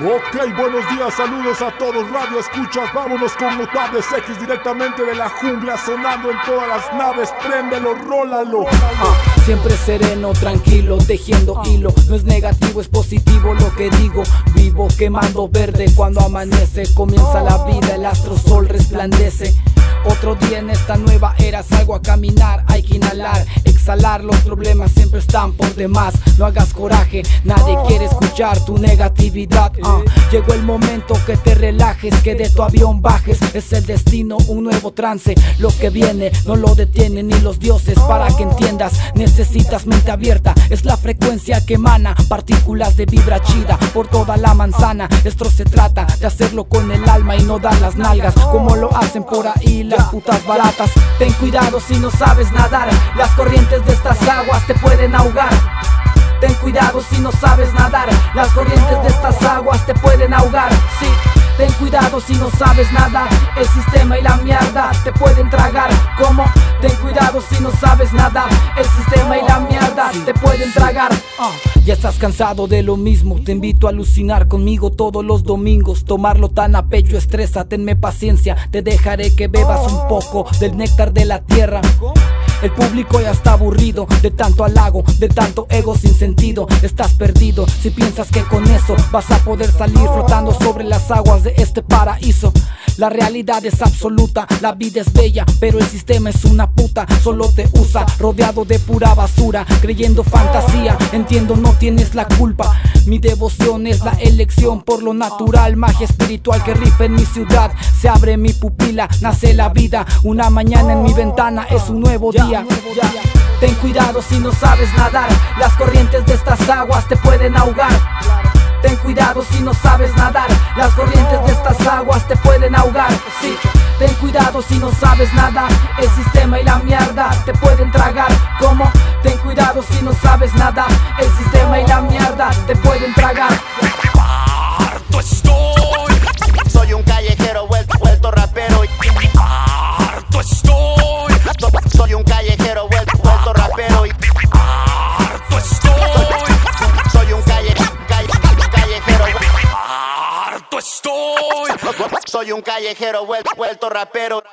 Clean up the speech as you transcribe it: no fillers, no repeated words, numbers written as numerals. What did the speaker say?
Ok, buenos días, saludos a todos, radio escuchas, vámonos con Notables X directamente de la jungla, sonando en todas las naves, préndelo, rólalo. Siempre sereno, tranquilo, tejiendo hilo. No es negativo, es positivo lo que digo. Vivo quemando verde cuando amanece. Comienza la vida, el astro sol resplandece. Otro día en esta nueva era, salgo a caminar. Hay que inhalar, exhalar, los problemas siempre están por demás. No hagas coraje, nadie quiere escuchar tu negatividad. Llegó el momento que te relajes, que de tu avión bajes. Es el destino, un nuevo trance. Lo que viene no lo detienen ni los dioses. Para que entiendas, necesitas mente abierta. Es la frecuencia que emana partículas de vibra chida por toda la manzana. Esto se trata de hacerlo con el alma y no dar las nalgas como lo hacen por ahí las putas baratas. Ten cuidado si no sabes nadar, las corrientes de estas aguas te pueden ahogar. Ten cuidado si no sabes nadar, las corrientes de estas aguas te pueden ahogar. Sí, ten cuidado si no sabes nadar, el sistema y la mierda te pueden tragar. ¿Cómo? Ten cuidado si no sabes nadar, el sistema y la mierda te pueden tragar. Ya estás cansado de lo mismo, te invito a alucinar conmigo todos los domingos. Tomarlo tan a pecho estresa, tenme paciencia, te dejaré que bebas un poco del néctar de la tierra. El público ya está aburrido de tanto halago, de tanto ego sin sentido. Estás perdido si piensas que con eso vas a poder salir flotando sobre las aguas de este paraíso. La realidad es absoluta, la vida es bella, pero el sistema es una puta. Solo te usa, rodeado de pura basura, creyendo fantasía. Entiendo, no tienes la culpa. Mi devoción es la elección por lo natural, magia espiritual que rifa en mi ciudad. Se abre mi pupila, nace la vida. Una mañana en mi ventana es un nuevo día. Ten cuidado si no sabes nadar, las corrientes de estas aguas te pueden ahogar. Ten cuidado si no sabes nadar, las corrientes de estas aguas te pueden ahogar. Sí, ten cuidado si no sabes nadar, el sistema y la mierda te pueden tragar. ¿Cómo? Ten cuidado si no sabes nadar, el sistema y la mierda te pueden tragar. Harto estoy, soy un callejero vuelto rapero. harto estoy, Soy un callejero vuelto rapero. harto estoy, Soy un callejero harto estoy. Soy un callejero vuelto rapero.